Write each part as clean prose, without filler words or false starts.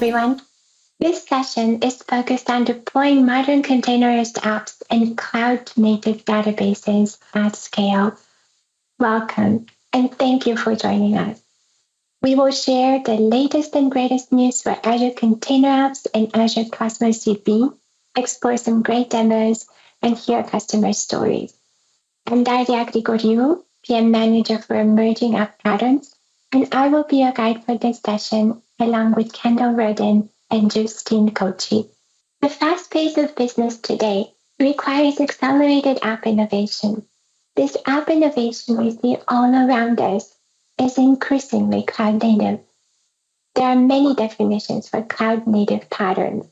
everyone. This session is focused on deploying modern containerized apps and cloud-native databases at scale. Welcome, and thank you for joining us. We will share the latest and greatest news for Azure Container Apps and Azure Cosmos DB, explore some great demos, and hear customer stories. I'm Daria Grigoriou, PM Manager for Emerging App Patterns, and I will be your guide for this session, along with Kendall Roden and Justine Kochi. The fast pace of business today requires accelerated app innovation. This app innovation we see all around us is increasingly cloud-native. There are many definitions for cloud-native patterns.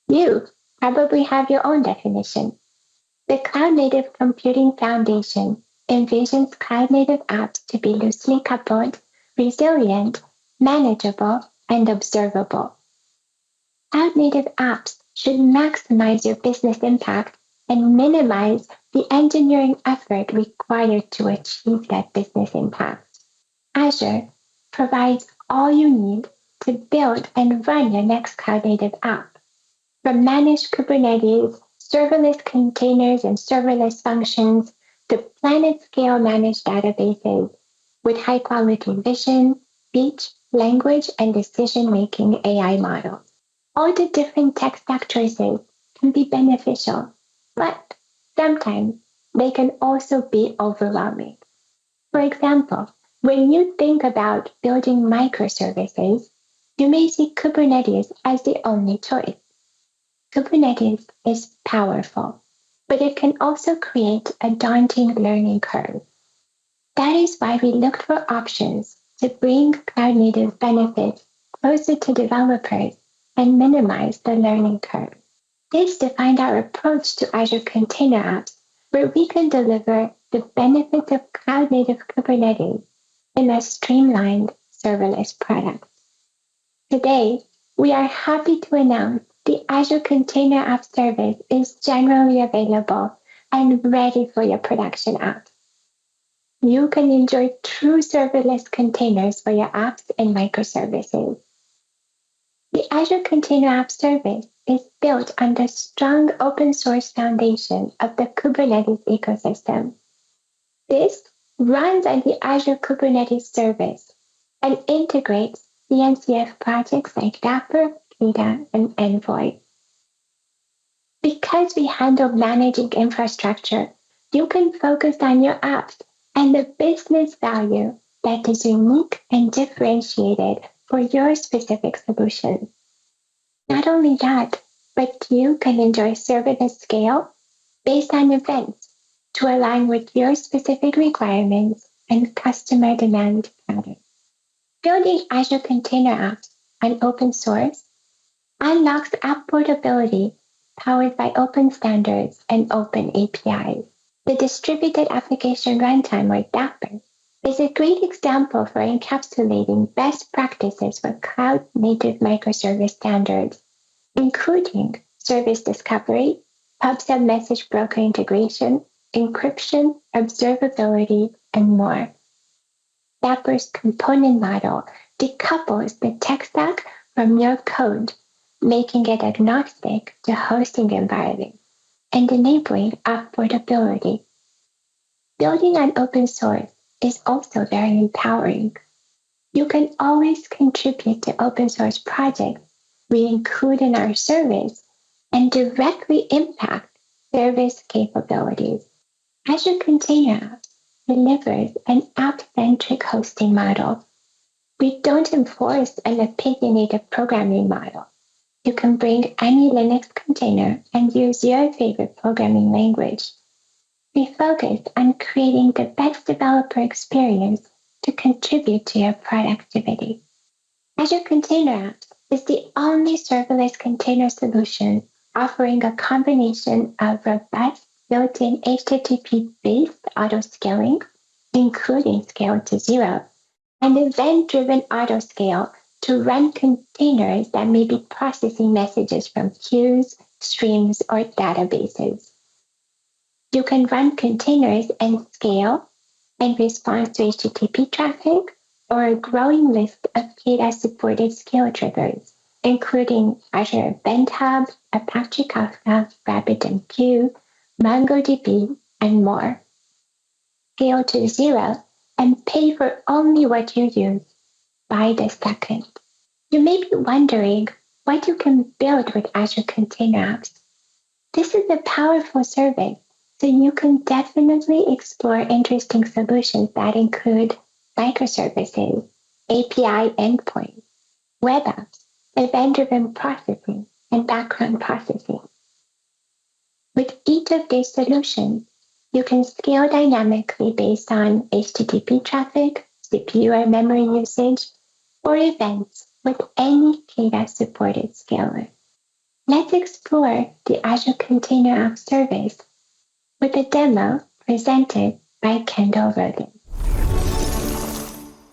You probably have your own definition. The Cloud-Native Computing Foundation envisions cloud-native apps to be loosely coupled, resilient, manageable, and observable. Cloud-native apps should maximize your business impact and minimize the engineering effort required to achieve that business impact. Azure provides all you need to build and run your next cloud-native app. From managed Kubernetes, serverless containers and serverless functions, to planet-scale managed databases with high-quality vision, speech, language, and decision-making AI models. All the different tech stack choices can be beneficial, but sometimes they can also be overwhelming. For example, when you think about building microservices, you may see Kubernetes as the only choice. Kubernetes is powerful, but it can also create a daunting learning curve. That is why we looked for options to bring cloud-native benefits closer to developers and minimize the learning curve. This defined our approach to Azure Container Apps, where we can deliver the benefits of cloud-native Kubernetes in a streamlined serverless product. Today, we are happy to announce the Azure Container App service is generally available and ready for your production apps. You can enjoy true serverless containers for your apps and microservices. The Azure Container App service is built on the strong open source foundation of the Kubernetes ecosystem. This runs on the Azure Kubernetes service and integrates CNCF projects like Dapper, Keda, and Envoy. Because we handle managing infrastructure, you can focus on your apps and the business value that is unique and differentiated for your specific solution. Not only that, but you can enjoy serverless scale based on events to align with your specific requirements and customer demand patterns. Building Azure Container Apps on open source unlocks app portability powered by open standards and open APIs. The Distributed Application Runtime, or Dapper, is a great example for encapsulating best practices for cloud-native microservice standards, including service discovery, pub/sub message broker integration, encryption, observability, and more. Dapper's component model decouples the tech stack from your code, making it agnostic to hosting environment and enabling app portability. Building on open source is also very empowering. You can always contribute to open source projects we include in our service and directly impact service capabilities. Azure Container Apps delivers an app-centric hosting model. We don't enforce an opinionated programming model. You can bring any Linux container and use your favorite programming language. We focus on creating the best developer experience to contribute to your productivity. Azure Container Apps is the only serverless container solution offering a combination of robust built-in HTTP-based auto-scaling, including scale to zero, and event-driven auto-scale to run containers that may be processing messages from queues, streams, or databases. You can run containers and scale in response to HTTP traffic or a growing list of Keda-supported scale triggers, including Azure Event Hub, Apache Kafka, RabbitMQ, MongoDB, and more. Scale to zero and pay for only what you use by the second. You may be wondering what you can build with Azure Container Apps. This is a powerful service, so you can definitely explore interesting solutions that include microservices, API endpoints, web apps, event-driven processing, and background processing. With each of these solutions, you can scale dynamically based on HTTP traffic, CPU or memory usage, or events with any Kata-supported scaler. Let's explore the Azure Container App service with a demo presented by Kendall Roden.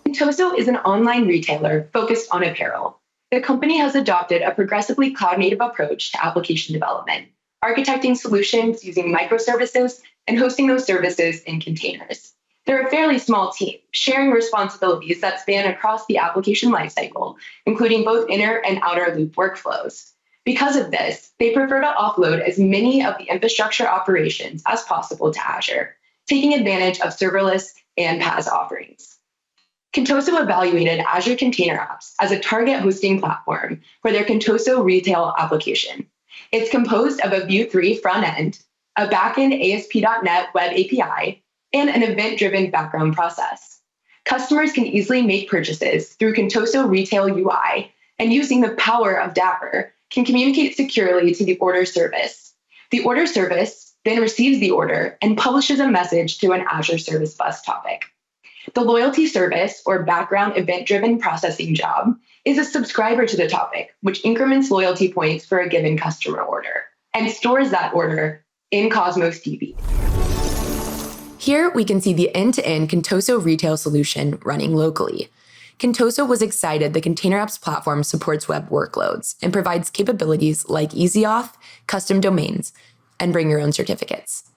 Contoso is an online retailer focused on apparel. The company has adopted a progressively cloud-native approach to application development, architecting solutions using microservices and hosting those services in containers. They're a fairly small team, sharing responsibilities that span across the application lifecycle, including both inner and outer loop workflows. Because of this, they prefer to offload as many of the infrastructure operations as possible to Azure, taking advantage of serverless and PaaS offerings. Contoso evaluated Azure Container Apps as a target hosting platform for their Contoso retail application. It's composed of a Vue 3 front end, a backend ASP.NET Web API, and an event-driven background process. Customers can easily make purchases through Contoso Retail UI, and using the power of Dapper, can communicate securely to the order service. The order service then receives the order and publishes a message to an Azure Service Bus topic. The loyalty service, or background event-driven processing job, is a subscriber to the topic, which increments loyalty points for a given customer order and stores that order in Cosmos DB. Here we can see the end-to-end Contoso retail solution running locally. Contoso was excited the Container Apps platform supports web workloads and provides capabilities like easy auth, custom domains, and bring your own certificates.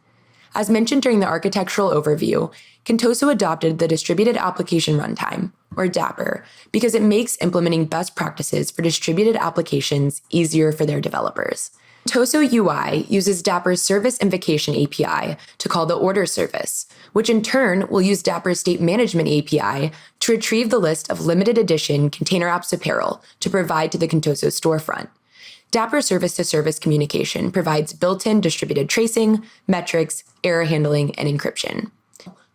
As mentioned during the architectural overview, Contoso adopted the Distributed Application Runtime, or Dapper, because it makes implementing best practices for distributed applications easier for their developers. Contoso UI uses Dapper's Service Invocation API to call the order service, which in turn will use Dapper's State Management API to retrieve the list of limited edition Container Apps apparel to provide to the Contoso storefront. Dapper service-to-service communication provides built-in distributed tracing, metrics, error handling, and encryption.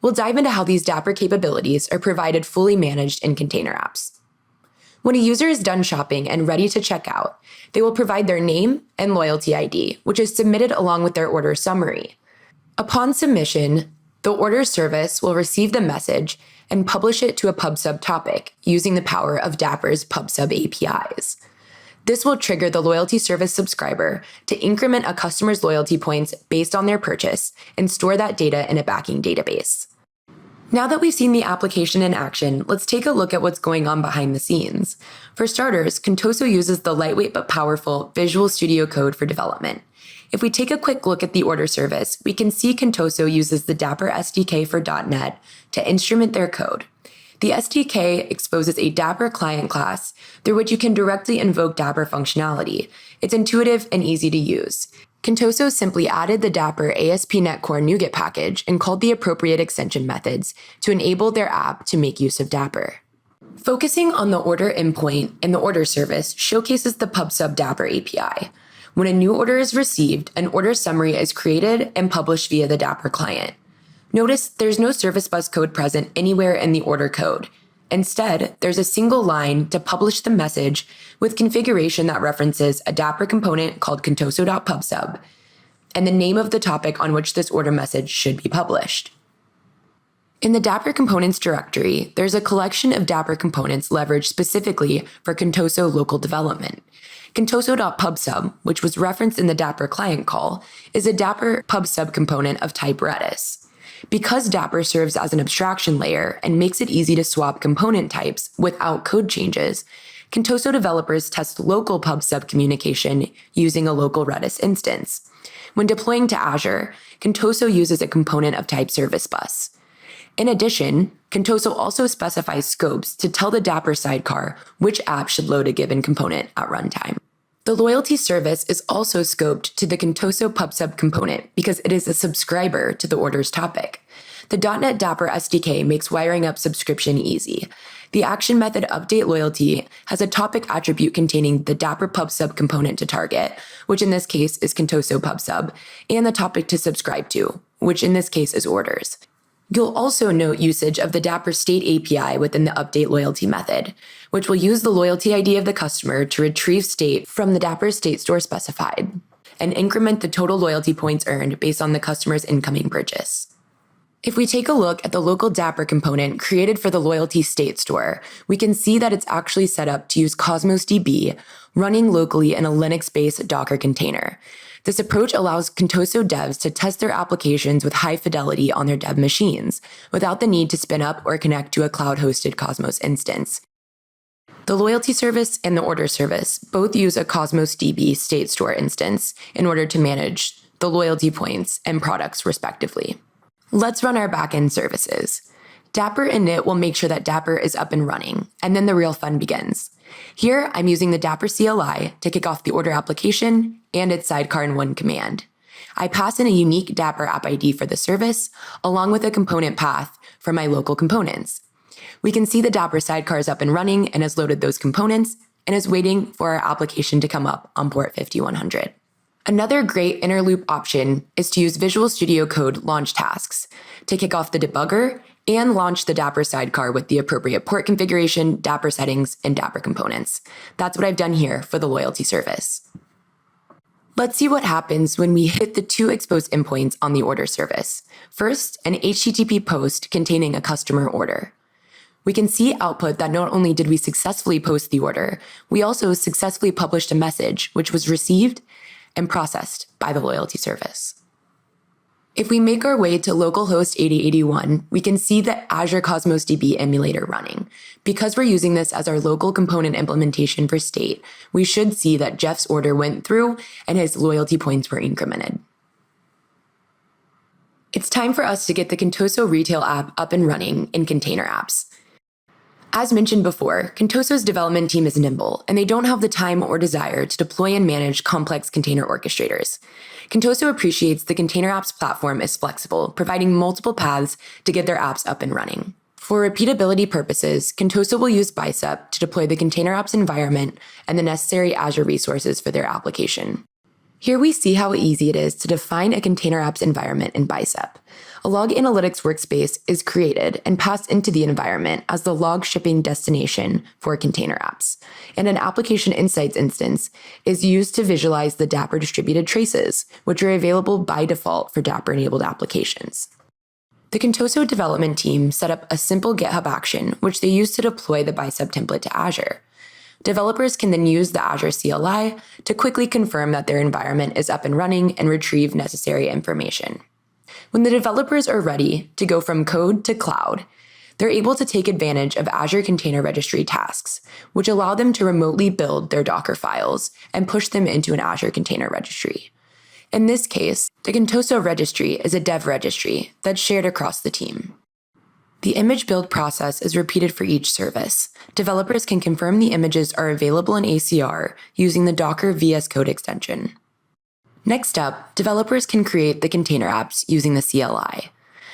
We'll dive into how these Dapper capabilities are provided fully managed in Container Apps. When a user is done shopping and ready to check out, they will provide their name and loyalty ID, which is submitted along with their order summary. Upon submission, the order service will receive the message and publish it to a PubSub topic using the power of Dapper's PubSub APIs. This will trigger the loyalty service subscriber to increment a customer's loyalty points based on their purchase and store that data in a backing database. Now that we've seen the application in action, let's take a look at what's going on behind the scenes. For starters, Contoso uses the lightweight but powerful Visual Studio Code for development. If we take a quick look at the order service, we can see Contoso uses the Dapper SDK for .NET to instrument their code. The SDK exposes a Dapper client class through which you can directly invoke Dapper functionality. It's intuitive and easy to use. Contoso simply added the Dapper ASP.NET Core NuGet package and called the appropriate extension methods to enable their app to make use of Dapper. Focusing on the order endpoint and the order service showcases the PubSub Dapper API. When a new order is received, an order summary is created and published via the Dapper client. Notice there's no service bus code present anywhere in the order code. Instead, there's a single line to publish the message with configuration that references a Dapper component called contoso.pubsub and the name of the topic on which this order message should be published. In the Dapper components directory, there's a collection of Dapper components leveraged specifically for Contoso local development. Contoso.pubsub, which was referenced in the Dapper client call, is a Dapper pubsub component of type Redis. Because Dapper serves as an abstraction layer and makes it easy to swap component types without code changes, Contoso developers test local PubSub communication using a local Redis instance. When deploying to Azure, Contoso uses a component of type Service Bus. In addition, Contoso also specifies scopes to tell the Dapper sidecar which app should load a given component at runtime. The loyalty service is also scoped to the Contoso PubSub component because it is a subscriber to the order's topic. The .NET Dapper SDK makes wiring up subscription easy. The action method update loyalty has a topic attribute containing the Dapper PubSub component to target, which in this case is Contoso PubSub, and the topic to subscribe to, which in this case is orders. You'll also note usage of the Dapper State API within the update loyalty method, which will use the loyalty ID of the customer to retrieve state from the Dapper State Store specified and increment the total loyalty points earned based on the customer's incoming purchase. If we take a look at the local Dapper component created for the loyalty state store, we can see that it's actually set up to use Cosmos DB running locally in a Linux-based Docker container. This approach allows Contoso devs to test their applications with high fidelity on their dev machines without the need to spin up or connect to a cloud-hosted Cosmos instance. The loyalty service and the order service both use a Cosmos DB state store instance in order to manage the loyalty points and products respectively. Let's run our backend services. Dapper init will make sure that Dapper is up and running, and then the real fun begins. Here, I'm using the Dapper CLI to kick off the order application and its sidecar in one command. I pass in a unique Dapper app ID for the service, along with a component path for my local components. We can see the Dapper sidecar is up and running and has loaded those components and is waiting for our application to come up on port 5100. Another great inner loop option is to use Visual Studio Code launch tasks to kick off the debugger and launch the Dapper sidecar with the appropriate port configuration, Dapper settings, and Dapper components. That's what I've done here for the loyalty service. Let's see what happens when we hit the two exposed endpoints on the order service. First, an HTTP post containing a customer order. We can see output that not only did we successfully post the order, we also successfully published a message which was received and processed by the loyalty service. If we make our way to localhost 8081, we can see the Azure Cosmos DB emulator running. Because we're using this as our local component implementation for state, we should see that Jeff's order went through and his loyalty points were incremented. It's time for us to get the Contoso retail app up and running in Container Apps. As mentioned before, Contoso's development team is nimble, and they don't have the time or desire to deploy and manage complex container orchestrators. Contoso appreciates the Container Apps platform is flexible, providing multiple paths to get their apps up and running. For repeatability purposes, Contoso will use Bicep to deploy the Container Apps environment and the necessary Azure resources for their application. Here we see how easy it is to define a Container Apps environment in Bicep. A log analytics workspace is created and passed into the environment as the log shipping destination for Container Apps, and an application insights instance is used to visualize the Dapper distributed traces, which are available by default for Dapper-enabled applications. The Contoso development team set up a simple GitHub action, which they use to deploy the Bicep template to Azure. Developers can then use the Azure CLI to quickly confirm that their environment is up and running and retrieve necessary information. When the developers are ready to go from code to cloud, they're able to take advantage of Azure Container Registry tasks, which allow them to remotely build their Docker files and push them into an Azure Container Registry. In this case, the Contoso registry is a dev registry that's shared across the team. The image build process is repeated for each service. Developers can confirm the images are available in ACR using the Docker VS Code extension. Next up, developers can create the container apps using the CLI.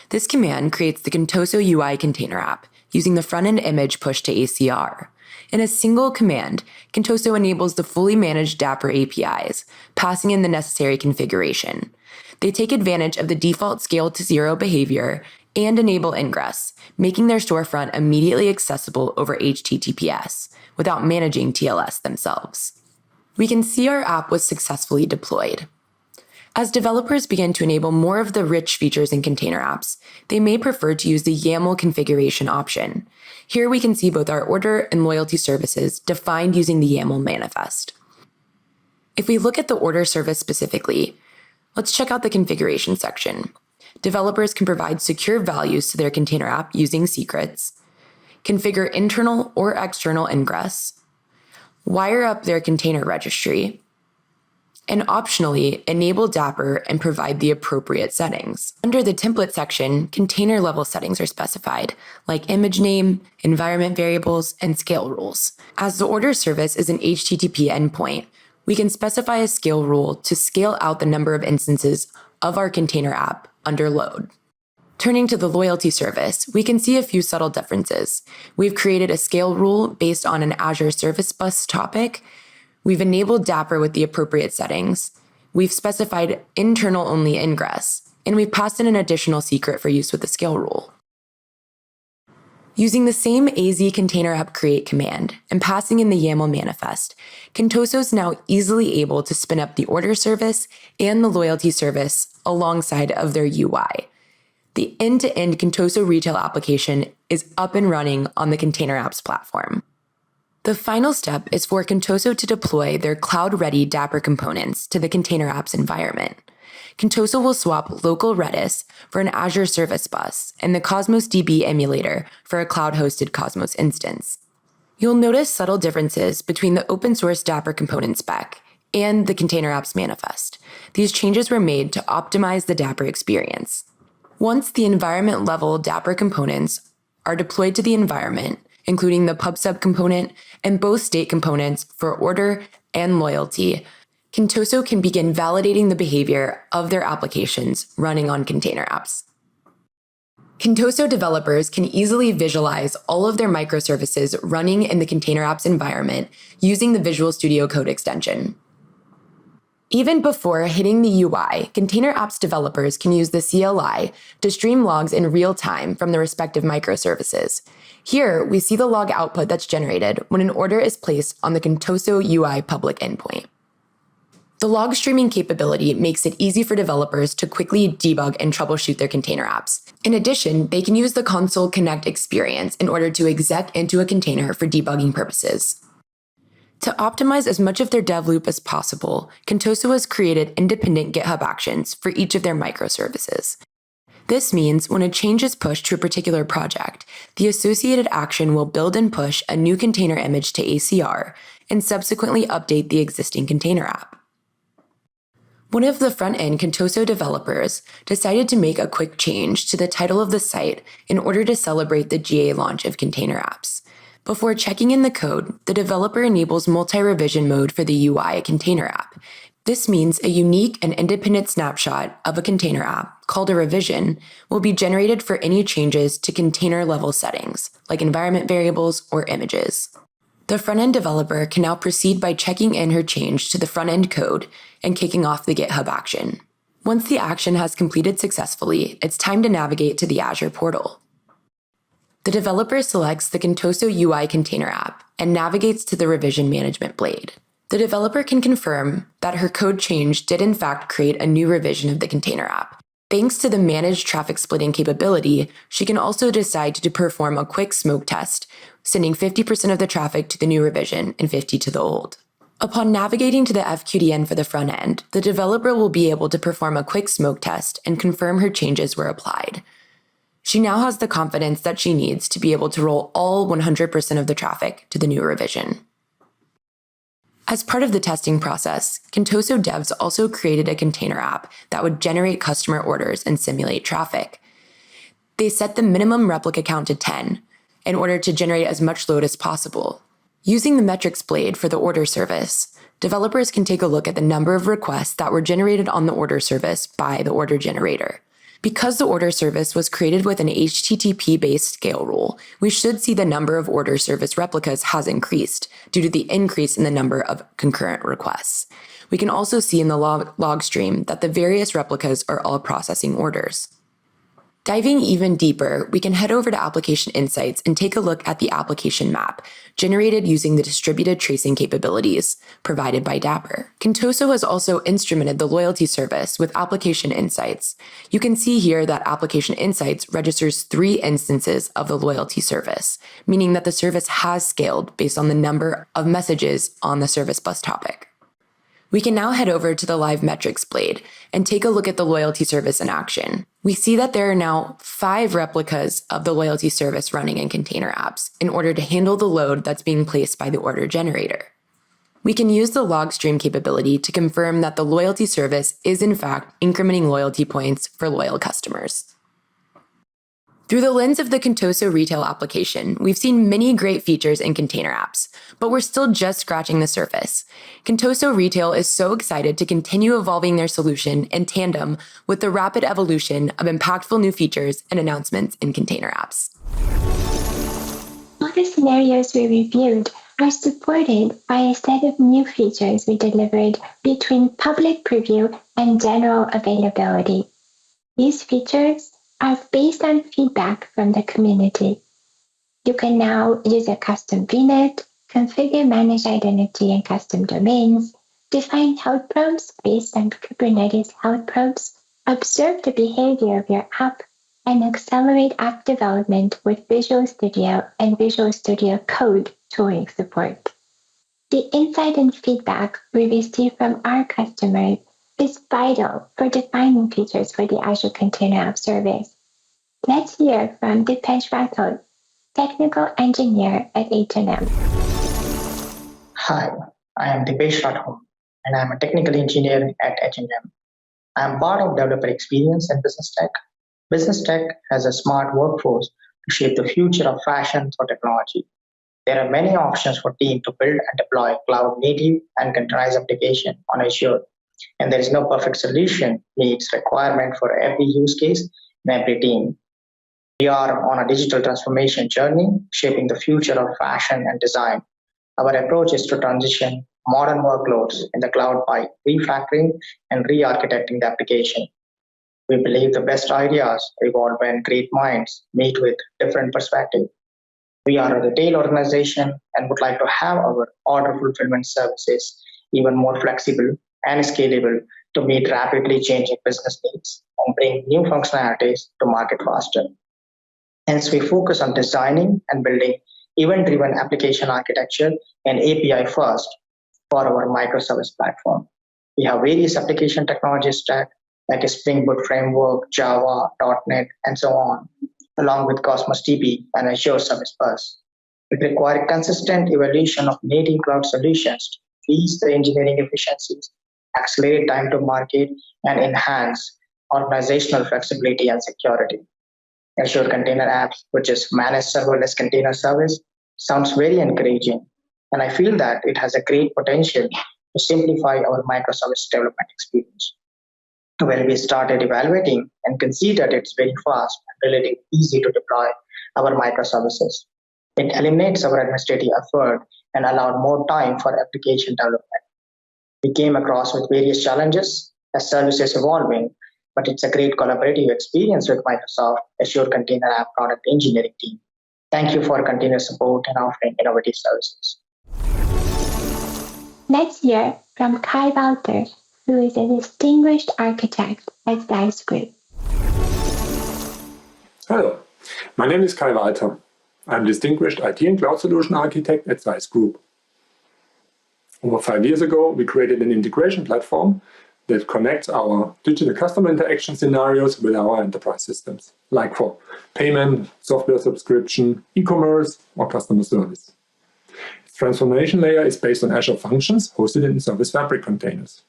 This command creates the Contoso UI container app using the front-end image pushed to ACR. In a single command, Contoso enables the fully managed Dapper APIs, passing in the necessary configuration. They take advantage of the default scale to 0 behavior and enable ingress, making their storefront immediately accessible over HTTPS without managing TLS themselves. We can see our app was successfully deployed. As developers begin to enable more of the rich features in container apps, they may prefer to use the YAML configuration option. Here we can see both our order and loyalty services defined using the YAML manifest. If we look at the order service specifically, let's check out the configuration section. Developers can provide secure values to their container app using secrets, configure internal or external ingress, wire up their container registry, and optionally enable Dapper and provide the appropriate settings. Under the template section, container level settings are specified, like image name, environment variables, and scale rules. As the order service is an HTTP endpoint, we can specify a scale rule to scale out the number of instances of our container app under load. Turning to the loyalty service, we can see a few subtle differences. We've created a scale rule based on an Azure Service Bus topic. We've enabled Dapper with the appropriate settings. We've specified internal-only ingress, and we've passed in an additional secret for use with the scale rule. Using the same AZ container app create command and passing in the YAML manifest, Contoso is now easily able to spin up the order service and the loyalty service alongside of their UI. The end-to-end Contoso retail application is up and running on the Container Apps platform. The final step is for Contoso to deploy their cloud-ready Dapper components to the Container Apps environment. Contoso will swap local Redis for an Azure Service Bus and the Cosmos DB emulator for a cloud-hosted Cosmos instance. You'll notice subtle differences between the open-source Dapper component spec and the Container Apps manifest. These changes were made to optimize the Dapper experience. Once the environment-level Dapper components are deployed to the environment, including the PubSub component and both state components for order and loyalty, Contoso can begin validating the behavior of their applications running on Container Apps. Contoso developers can easily visualize all of their microservices running in the Container Apps environment using the Visual Studio Code extension. Even before hitting the UI, Container Apps developers can use the CLI to stream logs in real time from the respective microservices. Here, we see the log output that's generated when an order is placed on the Contoso UI public endpoint. The log streaming capability makes it easy for developers to quickly debug and troubleshoot their container apps. In addition, they can use the Console Connect experience in order to exec into a container for debugging purposes. To optimize as much of their dev loop as possible, Contoso has created independent GitHub actions for each of their microservices. This means when a change is pushed to a particular project, the associated action will build and push a new container image to ACR and subsequently update the existing container app. One of the front-end Contoso developers decided to make a quick change to the title of the site in order to celebrate the GA launch of Container Apps. Before checking in the code, the developer enables multi-revision mode for the UI container app. This means a unique and independent snapshot of a container app, called a revision, will be generated for any changes to container-level settings, like environment variables or images. The front-end developer can now proceed by checking in her change to the front-end code and kicking off the GitHub action. Once the action has completed successfully, it's time to navigate to the Azure portal. The developer selects the Contoso UI container app and navigates to the revision management blade. The developer can confirm that her code change did in fact create a new revision of the container app. Thanks to the managed traffic splitting capability, she can also decide to perform a quick smoke test, sending 50% of the traffic to the new revision and 50% to the old. Upon navigating to the FQDN for the front end, the developer will be able to perform a quick smoke test and confirm her changes were applied. She now has the confidence that she needs to be able to roll all 100% of the traffic to the new revision. As part of the testing process, Contoso devs also created a container app that would generate customer orders and simulate traffic. They set the minimum replica count to 10 in order to generate as much load as possible. Using the metrics blade for the order service, developers can take a look at the number of requests that were generated on the order service by the order generator. Because the order service was created with an HTTP-based scale rule, we should see the number of order service replicas has increased due to the increase in the number of concurrent requests. We can also see in the log stream that the various replicas are all processing orders. Diving even deeper, we can head over to Application Insights and take a look at the application map, generated using the distributed tracing capabilities provided by Dapper. Contoso has also instrumented the loyalty service with Application Insights. You can see here that Application Insights registers 3 instances of the loyalty service, meaning that the service has scaled based on the number of messages on the service bus topic. We can now head over to the Live Metrics blade and take a look at the loyalty service in action. We see that there are now 5 replicas of the loyalty service running in Container Apps in order to handle the load that's being placed by the order generator. We can use the log stream capability to confirm that the loyalty service is in fact incrementing loyalty points for loyal customers. Through the lens of the Contoso retail application, we've seen many great features in container apps, but we're still just scratching the surface. Contoso Retail is so excited to continue evolving their solution in tandem with the rapid evolution of impactful new features and announcements in container apps. All the scenarios we reviewed are supported by a set of new features we delivered between public preview and general availability. These features are based on feedback from the community. You can now use a custom VNet, configure managed identity and custom domains, define health prompts based on Kubernetes health prompts, observe the behavior of your app, and accelerate app development with Visual Studio and Visual Studio Code tooling support. The insight and feedback we receive from our customers is vital for defining features for the Azure Container App service. Let's hear from Dipesh Rathod, technical engineer at H&M. Hi, I am Dipesh Rathod, and I am a technical engineer at H&M. I am part of developer experience and business tech. Business tech has a smart workforce to shape the future of fashion through technology. There are many options for teams to build and deploy cloud-native and containerized application on Azure, and there is no perfect solution meets requirement for every use case in every team. We are on a digital transformation journey, shaping the future of fashion and design. Our approach is to transition modern workloads in the cloud by refactoring and re-architecting the application. We believe the best ideas evolve when great minds meet with different perspectives. We are a retail organization and would like to have our order fulfillment services even more flexible and scalable to meet rapidly changing business needs and bring new functionalities to market faster. Hence, we focus on designing and building event-driven application architecture and API first for our microservice platform. We have various application technology stack like a Spring Boot framework, Java, .NET, and so on, along with Cosmos DB and Azure Service Bus. It requires consistent evaluation of native cloud solutions to increase the engineering efficiencies, accelerate time to market, and enhance organizational flexibility and security. Azure Container Apps, which is managed serverless container service, sounds very encouraging, and I feel that it has a great potential to simplify our microservice development experience. When we started evaluating and can see that it's very fast and relatively easy to deploy our microservices. It eliminates our administrative effort and allowed more time for application development. We came across with various challenges as services evolving, but it's a great collaborative experience with Microsoft Azure Container App product engineering team. Thank you for continuous support and offering innovative services. Let's hear from Kai Walter, who is a distinguished architect at Zeiss Group. Hello, my name is Kai Walter. I'm Distinguished IT and Cloud Solution Architect at Zeiss Group. Over 5 years ago, we created an integration platform that connects our digital customer interaction scenarios with our enterprise systems, like for payment, software subscription, e-commerce, or customer service. Its transformation layer is based on Azure Functions hosted in Service Fabric containers.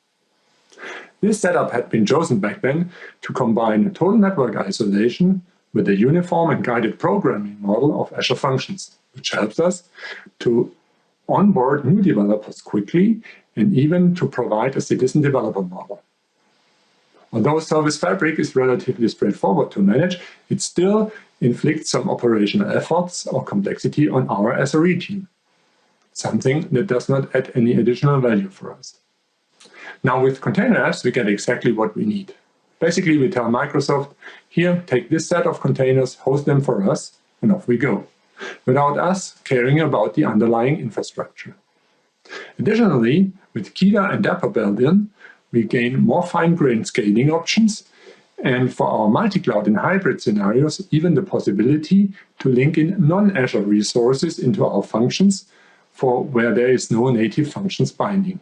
This setup had been chosen back then to combine total network isolation with a uniform and guided programming model of Azure Functions, which helps us to onboard new developers quickly and even to provide a citizen developer model. Although Service Fabric is relatively straightforward to manage, it still inflicts some operational efforts or complexity on our SRE team, something that does not add any additional value for us. Now with container apps, we get exactly what we need. Basically, we tell Microsoft, here, take this set of containers, host them for us, and off we go, without us caring about the underlying infrastructure. Additionally, with Kida and Dapper built-in, we gain more fine-grained scaling options, and for our multi-cloud and hybrid scenarios, even the possibility to link in non-Azure resources into our functions for where there is no native functions binding.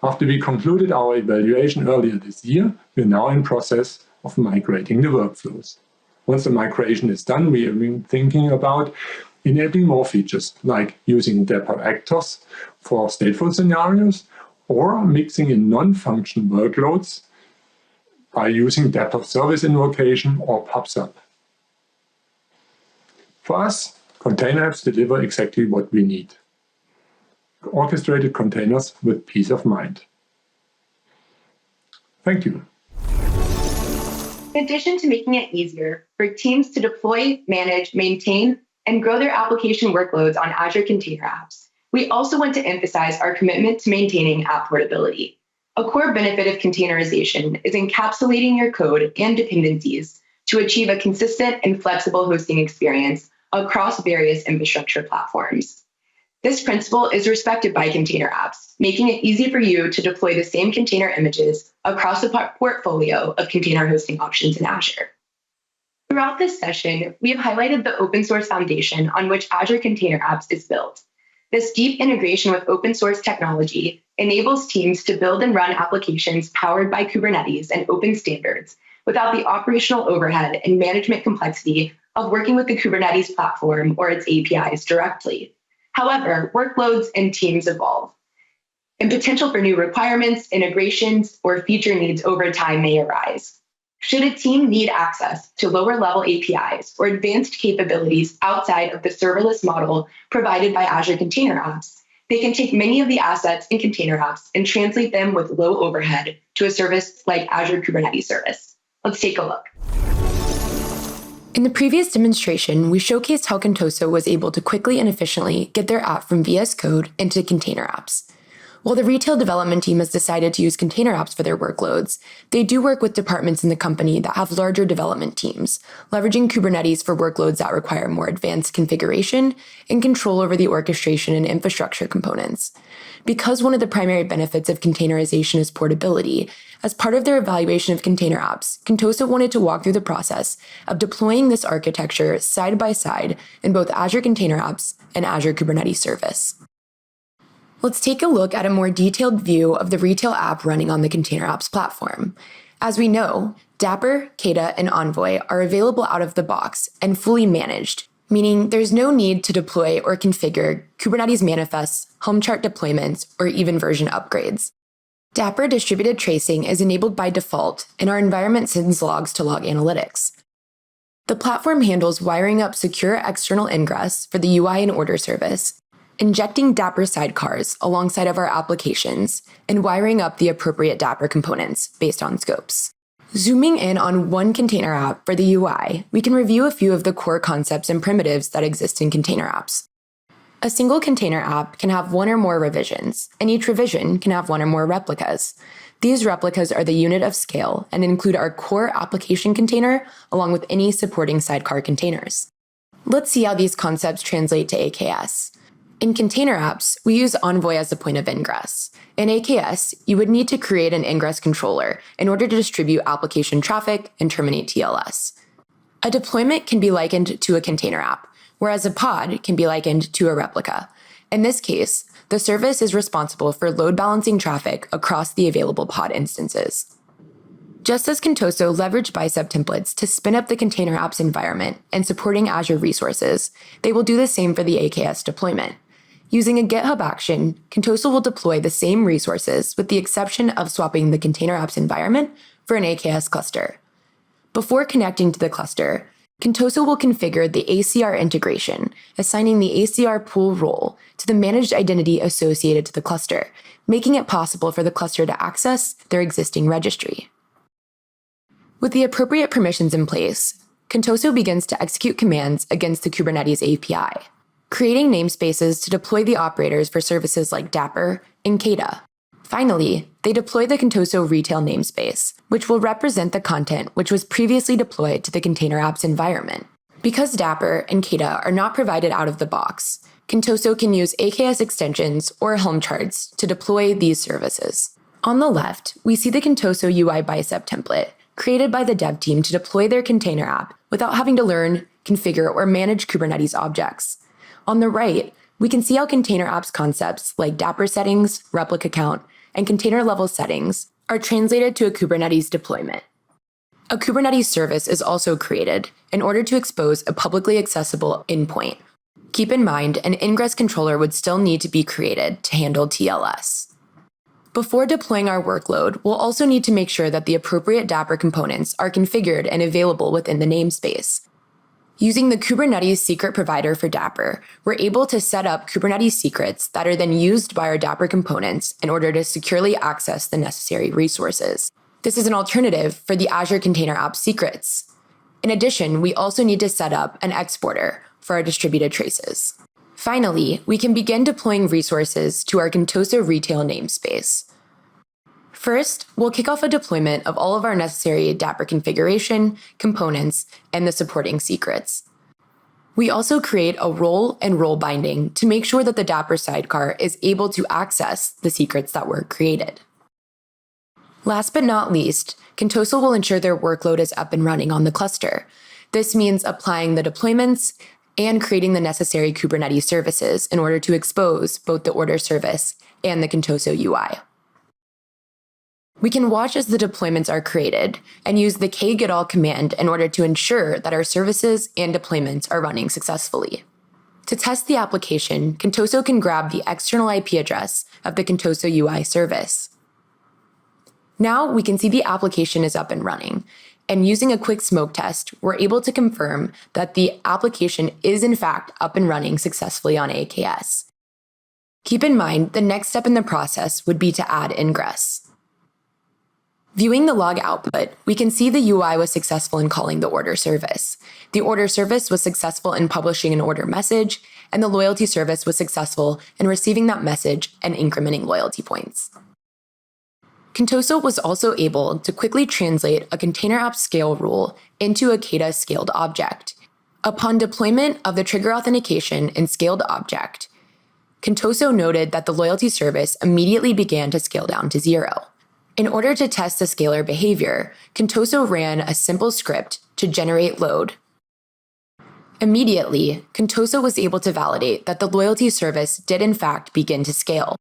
After we concluded our evaluation earlier this year, we are now in process of migrating the workflows. Once the migration is done, we have been thinking about enabling more features, like using Dapper actors for stateful scenarios or mixing in non-function workloads by using depth of service invocation or PubSub. For us, container apps deliver exactly what we need: orchestrated containers with peace of mind. Thank you. In addition to making it easier for teams to deploy, manage, maintain, and grow their application workloads on Azure Container Apps, we also want to emphasize our commitment to maintaining app portability. A core benefit of containerization is encapsulating your code and dependencies to achieve a consistent and flexible hosting experience across various infrastructure platforms. This principle is respected by container apps, making it easy for you to deploy the same container images across a portfolio of container hosting options in Azure. Throughout this session, we have highlighted the open source foundation on which Azure Container Apps is built. This deep integration with open source technology enables teams to build and run applications powered by Kubernetes and open standards without the operational overhead and management complexity of working with the Kubernetes platform or its APIs directly. However, workloads and teams evolve, and potential for new requirements, integrations, or feature needs over time may arise. Should a team need access to lower-level APIs or advanced capabilities outside of the serverless model provided by Azure Container Apps, they can take many of the assets in Container Apps and translate them with low overhead to a service like Azure Kubernetes Service. Let's take a look. In the previous demonstration, we showcased how Contoso was able to quickly and efficiently get their app from VS Code into container apps. While the retail development team has decided to use container apps for their workloads, they do work with departments in the company that have larger development teams, leveraging Kubernetes for workloads that require more advanced configuration and control over the orchestration and infrastructure components. Because one of the primary benefits of containerization is portability, as part of their evaluation of container apps, Contoso wanted to walk through the process of deploying this architecture side by side in both Azure Container Apps and Azure Kubernetes Service. Let's take a look at a more detailed view of the retail app running on the Container Apps platform. As we know, Dapper, Kata, and Envoy are available out of the box and fully managed, meaning there's no need to deploy or configure Kubernetes manifests, Helm chart deployments, or even version upgrades. Dapper distributed tracing is enabled by default, and our environment sends logs to log analytics. The platform handles wiring up secure external ingress for the UI and order service, injecting Dapper sidecars alongside of our applications, and wiring up the appropriate Dapper components based on scopes. Zooming in on one container app for the UI, we can review a few of the core concepts and primitives that exist in container apps. A single container app can have one or more revisions, and each revision can have one or more replicas. These replicas are the unit of scale and include our core application container along with any supporting sidecar containers. Let's see how these concepts translate to AKS. In container apps, we use Envoy as the point of ingress. In AKS, you would need to create an ingress controller in order to distribute application traffic and terminate TLS. A deployment can be likened to a container app, whereas a pod can be likened to a replica. In this case, the service is responsible for load balancing traffic across the available pod instances. Just as Contoso leveraged bicep templates to spin up the container apps environment and supporting Azure resources, they will do the same for the AKS deployment. Using a GitHub action, Contoso will deploy the same resources with the exception of swapping the container apps environment for an AKS cluster. Before connecting to the cluster, Contoso will configure the ACR integration, assigning the ACR pool role to the managed identity associated to the cluster, making it possible for the cluster to access their existing registry. With the appropriate permissions in place, Contoso begins to execute commands against the Kubernetes API, creating namespaces to deploy the operators for services like Dapper and Kata. Finally, they deploy the Contoso retail namespace, which will represent the content which was previously deployed to the container apps environment. Because Dapper and Kata are not provided out of the box, Contoso can use AKS extensions or Helm charts to deploy these services. On the left, we see the Contoso UI bicep template created by the dev team to deploy their container app without having to learn, configure, or manage Kubernetes objects. On the right, we can see how container apps concepts like Dapper settings, replica count, and container level settings are translated to a Kubernetes deployment. A Kubernetes service is also created in order to expose a publicly accessible endpoint. Keep in mind, an ingress controller would still need to be created to handle TLS. Before deploying our workload, we'll also need to make sure that the appropriate Dapper components are configured and available within the namespace. Using the Kubernetes secret provider for Dapper, we're able to set up Kubernetes secrets that are then used by our Dapper components in order to securely access the necessary resources. This is an alternative for the Azure Container Apps secrets. In addition, we also need to set up an exporter for our distributed traces. Finally, we can begin deploying resources to our Contoso retail namespace. First, we'll kick off a deployment of all of our necessary Dapper configuration, components, and the supporting secrets. We also create a role and role binding to make sure that the Dapper sidecar is able to access the secrets that were created. Last but not least, Contoso will ensure their workload is up and running on the cluster. This means applying the deployments and creating the necessary Kubernetes services in order to expose both the order service and the Contoso UI. We can watch as the deployments are created and use the kgetall command in order to ensure that our services and deployments are running successfully. To test the application, Contoso can grab the external IP address of the Contoso UI service. Now we can see the application is up and running, and using a quick smoke test, we're able to confirm that the application is in fact up and running successfully on AKS. Keep in mind, the next step in the process would be to add ingress. Viewing the log output, we can see the UI was successful in calling the order service. The order service was successful in publishing an order message, and the loyalty service was successful in receiving that message and incrementing loyalty points. Contoso was also able to quickly translate a container app scale rule into a Kata scaled object. Upon deployment of the trigger authentication and scaled object, Contoso noted that the loyalty service immediately began to scale down to 0. In order to test the scalar behavior, Contoso ran a simple script to generate load. Immediately, Contoso was able to validate that the loyalty service did in fact begin to scale.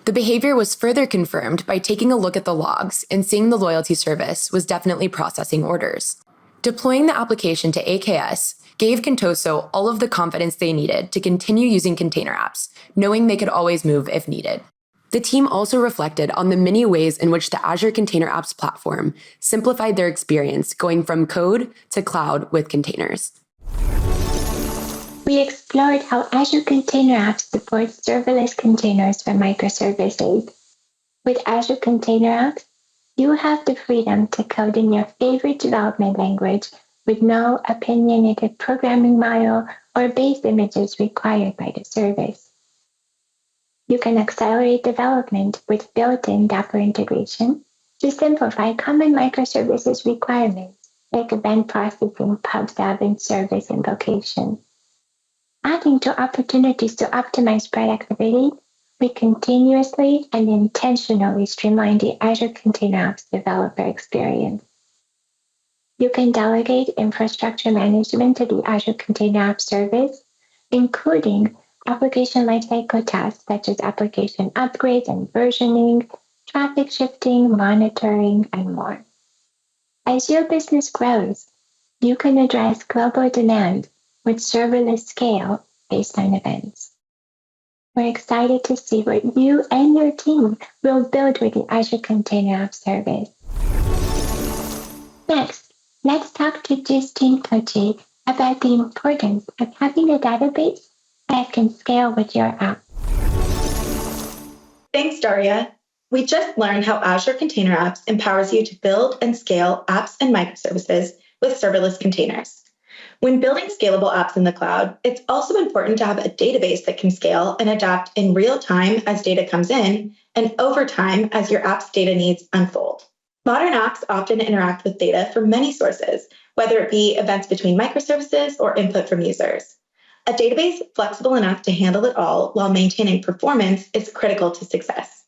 The behavior was further confirmed by taking a look at the logs and seeing the loyalty service was definitely processing orders. Deploying the application to AKS gave Contoso all of the confidence they needed to continue using container apps, knowing they could always move if needed. The team also reflected on the many ways in which the Azure Container Apps platform simplified their experience going from code to cloud with containers. We explored how Azure Container Apps supports serverless containers for microservices. With Azure Container Apps, you have the freedom to code in your favorite development language with no opinionated programming model or base images required by the service. You can accelerate development with built-in Dapper integration to simplify common microservices requirements like event processing, pub/sub, and service invocation. Adding to opportunities to optimize productivity, we continuously and intentionally streamline the Azure Container Apps developer experience. You can delegate infrastructure management to the Azure Container Apps service, including application lifecycle tasks such as application upgrades and versioning, traffic shifting, monitoring, and more. As your business grows, you can address global demand with serverless scale based on events. We're excited to see what you and your team will build with the Azure Container Apps service. Next, let's talk to Justine Kochi about the importance of having a database that can scale with your app. Thanks, Daria. We just learned how Azure Container Apps empowers you to build and scale apps and microservices with serverless containers. When building scalable apps in the cloud, it's also important to have a database that can scale and adapt in real time as data comes in and over time as your app's data needs unfold. Modern apps often interact with data from many sources, whether it be events between microservices or input from users. A database flexible enough to handle it all while maintaining performance is critical to success.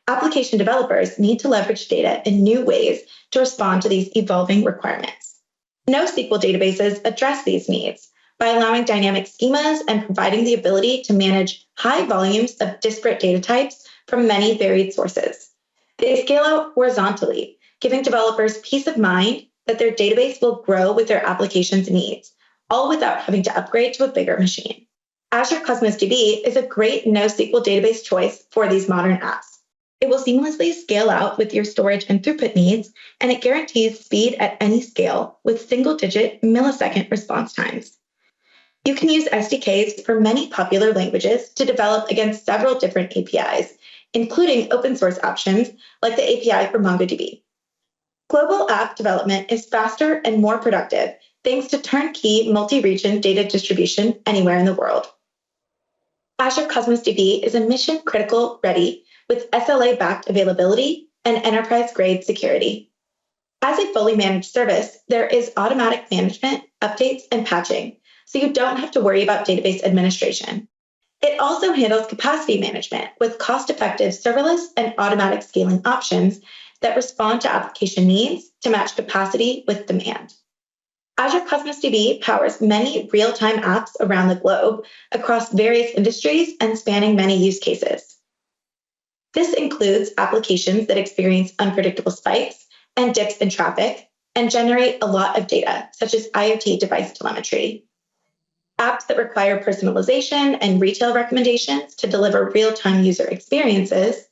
Application developers need to leverage data in new ways to respond to these evolving requirements. NoSQL databases address these needs by allowing dynamic schemas and providing the ability to manage high volumes of disparate data types from many varied sources. They scale out horizontally, giving developers peace of mind that their database will grow with their application's needs, all without having to upgrade to a bigger machine. Azure Cosmos DB is a great NoSQL database choice for these modern apps. It will seamlessly scale out with your storage and throughput needs, and it guarantees speed at any scale with single-digit millisecond response times. You can use SDKs for many popular languages to develop against several different APIs, including open source options like the API for MongoDB. Global app development is faster and more productive thanks to turnkey multi-region data distribution anywhere in the world. Azure Cosmos DB is a mission-critical ready with SLA-backed availability and enterprise-grade security. As a fully managed service, there is automatic management, updates, and patching, so you don't have to worry about database administration. It also handles capacity management with cost-effective serverless and automatic scaling options that respond to application needs to match capacity with demand. Azure Cosmos DB powers many real-time apps around the globe across various industries and spanning many use cases. This includes applications that experience unpredictable spikes and dips in traffic and generate a lot of data, such as IoT device telemetry. Apps that require personalization and retail recommendations to deliver real-time user experiences,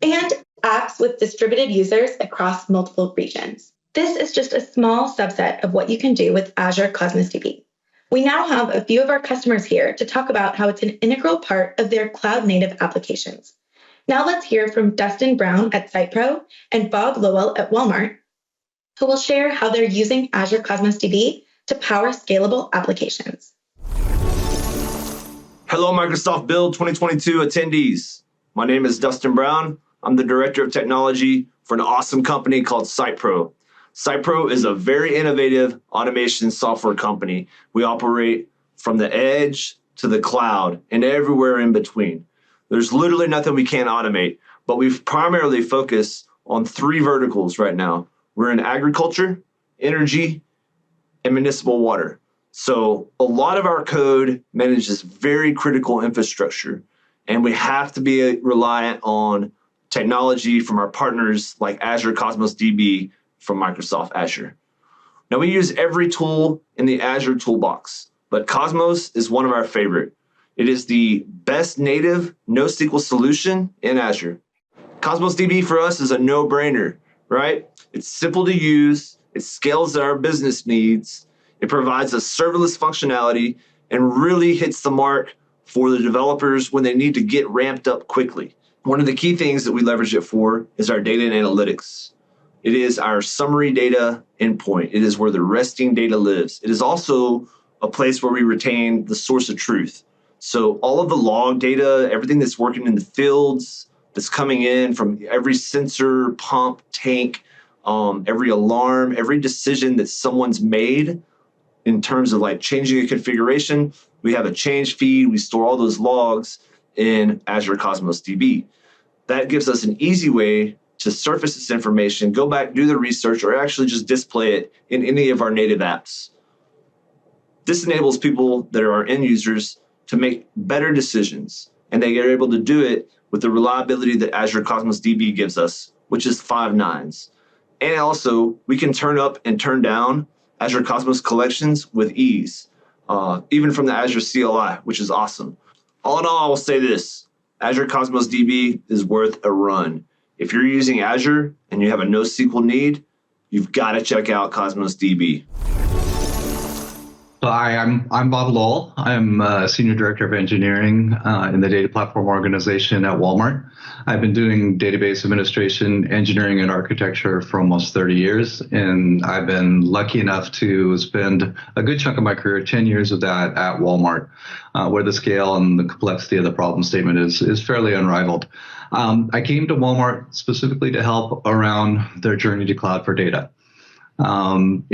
and apps with distributed users across multiple regions. This is just a small subset of what you can do with Azure Cosmos DB. We now have a few of our customers here to talk about how it's an integral part of their cloud-native applications. Now let's hear from Dustin Brown at SitePro and Bob Lowell at Walmart, who will share how they're using Azure Cosmos DB to power scalable applications. Hello, Microsoft Build 2022 attendees. My name is Dustin Brown. I'm the Director of Technology for an awesome company called SitePro. SitePro is a very innovative automation software company. We operate from the edge to the cloud and everywhere in between. There's literally nothing we can't automate, but we've primarily focused on 3 verticals right now. We're in agriculture, energy, and municipal water. So a lot of our code manages very critical infrastructure, and we have to be reliant on technology from our partners like Azure Cosmos DB from Microsoft Azure. Now, we use every tool in the Azure toolbox, but Cosmos is one of our favorite. It is the best native NoSQL solution in Azure. Cosmos DB for us is a no-brainer, right? It's simple to use, it scales our business needs, it provides a serverless functionality, and really hits the mark for the developers when they need to get ramped up quickly. One of the key things that we leverage it for is our data and analytics. It is our summary data endpoint. It is where the resting data lives. It is also a place where we retain the source of truth. So all of the log data, everything that's working in the fields, that's coming in from every sensor, pump, tank, every alarm, every decision that someone's made in terms of like changing a configuration, we have a change feed. We store all those logs in Azure Cosmos DB. That gives us an easy way to surface this information, go back, do the research, or actually just display it in any of our native apps. This enables people that are our end users to make better decisions, and they are able to do it with the reliability that Azure Cosmos DB gives us, which is 5 nines. And also, we can turn up and turn down Azure Cosmos collections with ease, even from the Azure CLI, which is awesome. All in all, I will say this: Azure Cosmos DB is worth a run. If you're using Azure and you have a NoSQL need, you've got to check out Cosmos DB. Hi, I'm Bob Lowell. I'm Senior Director of Engineering in the Data Platform Organization at Walmart. I've been doing database administration, engineering, and architecture for almost 30 years, and I've been lucky enough to spend a good chunk of my career, 10 years of that at Walmart, where the scale and the complexity of the problem statement is fairly unrivaled. I came to Walmart specifically to help around their journey to cloud for data. And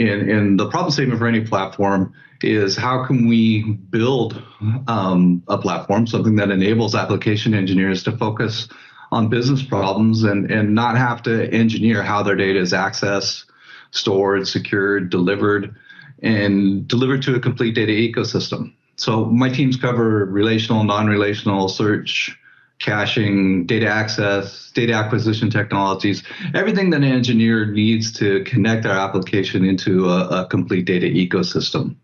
the problem statement for any platform is how can we build a platform, something that enables application engineers to focus on business problems and not have to engineer how their data is accessed, stored, secured, delivered, and delivered to a complete data ecosystem. So my teams cover relational, non-relational, search, caching, data access, data acquisition technologies, everything that an engineer needs to connect our application into a complete data ecosystem.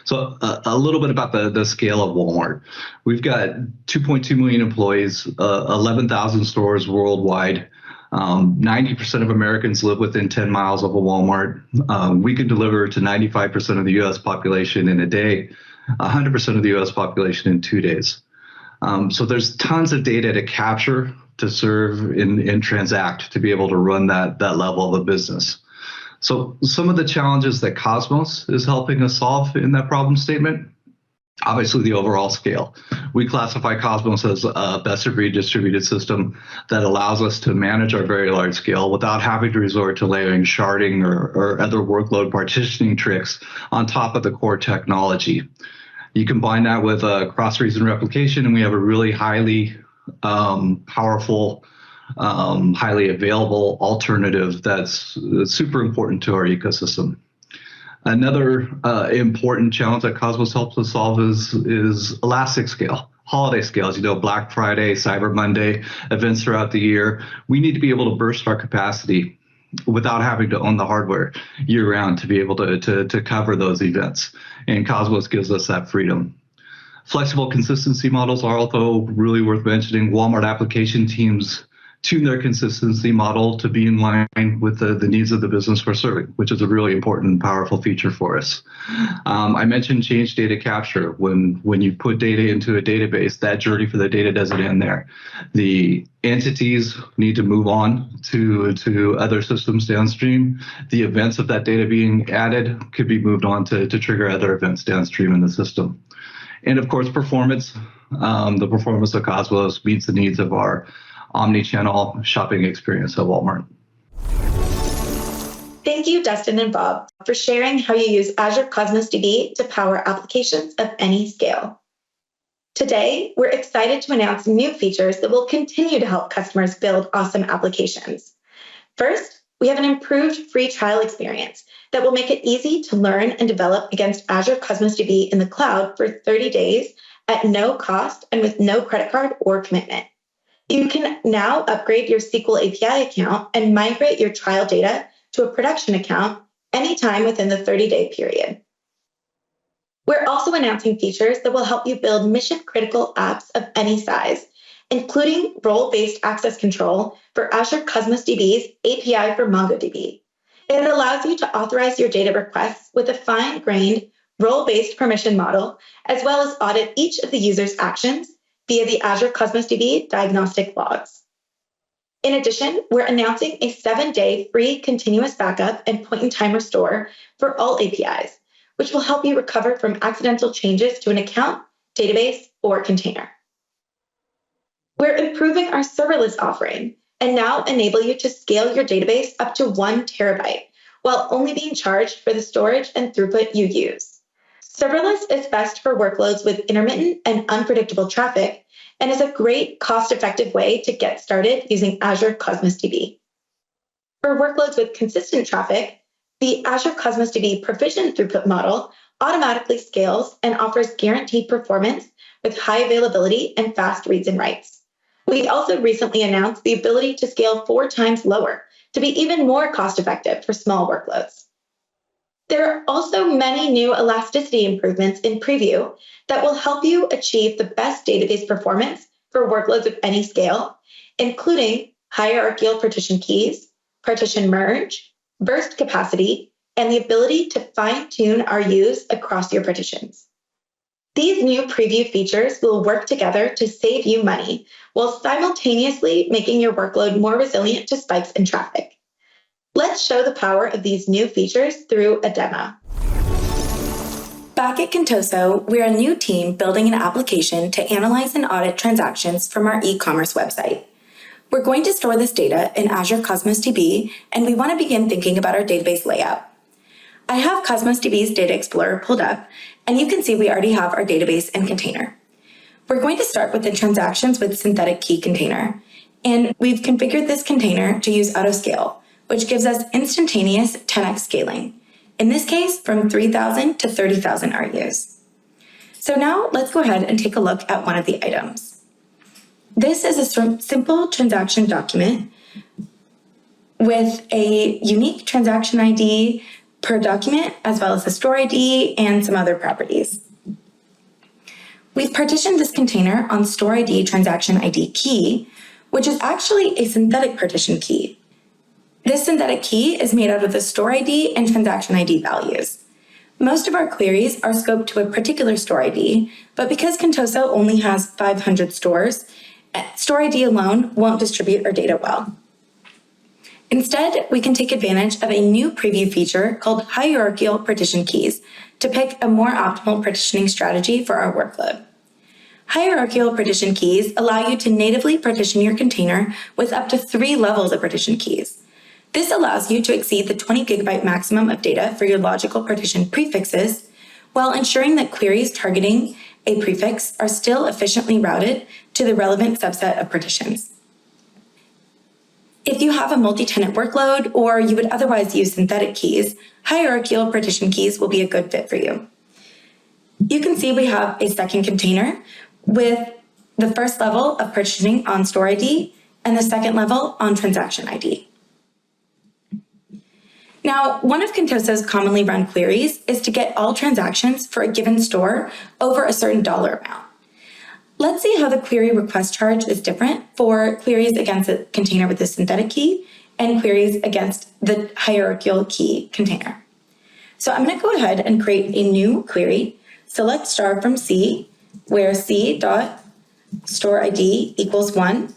So a little bit about the scale of Walmart. We've got 2.2 million employees, 11,000 stores worldwide. 90% of Americans live within 10 miles of a Walmart. We can deliver to 95% of the U.S. population in a day, 100% of the U.S. population in 2 days. So there's tons of data to capture, to serve, and transact to be able to run that level of a business. So some of the challenges that Cosmos is helping us solve in that problem statement, obviously the overall scale. We classify Cosmos as a best-of-breed distributed system that allows us to manage our very large scale without having to resort to layering sharding or other workload partitioning tricks on top of the core technology. You combine that with a cross-region replication, and we have a really highly powerful, highly available alternative that's super important to our ecosystem. Another important challenge that Cosmos helps us solve is elastic scale, holiday scales. Black Friday, Cyber Monday, events throughout the year. We need to be able to burst our capacity without having to own the hardware year-round to be able to cover those events. And Cosmos gives us that freedom. Flexible consistency models are also really worth mentioning. Walmart application teams tune their consistency model to be in line with the needs of the business we're serving, which is a really important and powerful feature for us. I mentioned change data capture. When you put data into a database, that journey for the data doesn't end there. The entities need to move on to other systems downstream. The events of that data being added could be moved on to trigger other events downstream in the system. And of course, performance. The performance of Cosmos meets the needs of our omni-channel shopping experience at Walmart. Thank you, Dustin and Bob, for sharing how you use Azure Cosmos DB to power applications of any scale. Today, we're excited to announce new features that will continue to help customers build awesome applications. First, we have an improved free trial experience that will make it easy to learn and develop against Azure Cosmos DB in the cloud for 30 days at no cost and with no credit card or commitment. You can now upgrade your SQL API account and migrate your trial data to a production account anytime within the 30-day period. We're also announcing features that will help you build mission-critical apps of any size, including role-based access control for Azure Cosmos DB's API for MongoDB. It allows you to authorize your data requests with a fine-grained, role-based permission model, as well as audit each of the user's actions via the Azure Cosmos DB diagnostic logs. In addition, we're announcing a 7-day free continuous backup and point-in-time restore for all APIs, which will help you recover from accidental changes to an account, database, or container. We're improving our serverless offering and now enable you to scale your database up to 1 terabyte while only being charged for the storage and throughput you use. Serverless is best for workloads with intermittent and unpredictable traffic and is a great cost-effective way to get started using Azure Cosmos DB. For workloads with consistent traffic, the Azure Cosmos DB provision throughput model automatically scales and offers guaranteed performance with high availability and fast reads and writes. We also recently announced the ability to scale 4 times lower to be even more cost-effective for small workloads. There are also many new elasticity improvements in preview that will help you achieve the best database performance for workloads of any scale, including hierarchical partition keys, partition merge, burst capacity, and the ability to fine-tune our use across your partitions. These new preview features will work together to save you money while simultaneously making your workload more resilient to spikes in traffic. Let's show the power of these new features through a demo. Back at Contoso, we're a new team building an application to analyze and audit transactions from our e-commerce website. We're going to store this data in Azure Cosmos DB, and we want to begin thinking about our database layout. I have Cosmos DB's Data Explorer pulled up, and you can see we already have our database and container. We're going to start with the transactions with synthetic key container, and we've configured this container to use autoscale, which gives us instantaneous 10x scaling, in this case from 3,000 to 30,000 RUs. So now let's go ahead and take a look at one of the items. This is a simple transaction document with a unique transaction ID, per document, as well as the store ID and some other properties. We've partitioned this container on store ID transaction ID key, which is actually a synthetic partition key. This synthetic key is made out of the store ID and transaction ID values. Most of our queries are scoped to a particular store ID, but because Contoso only has 500 stores, store ID alone won't distribute our data well. Instead, we can take advantage of a new preview feature called hierarchical partition keys to pick a more optimal partitioning strategy for our workload. Hierarchical partition keys allow you to natively partition your container with up to 3 levels of partition keys. This allows you to exceed the 20 gigabyte maximum of data for your logical partition prefixes, while ensuring that queries targeting a prefix are still efficiently routed to the relevant subset of partitions. If you have a multi-tenant workload or you would otherwise use synthetic keys, hierarchical partition keys will be a good fit for you. You can see we have a second container with the first level of partitioning on store ID and the second level on transaction ID. Now, one of Contoso's commonly run queries is to get all transactions for a given store over a certain dollar amount. Let's see how the query request charge is different for queries against a container with a synthetic key and queries against the hierarchical key container. So I'm going to go ahead and create a new query. Select star from C, where C dot store ID equals 1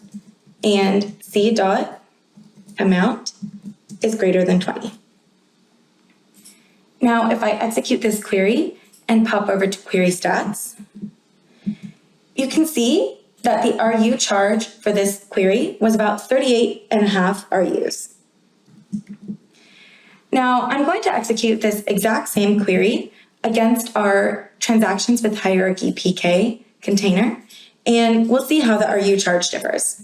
and C dot amount is greater than 20. Now, if I execute this query and pop over to query stats, you can see that the RU charge for this query was about 38.5 RUs. Now, I'm going to execute this exact same query against our transactions with hierarchy PK container, and we'll see how the RU charge differs.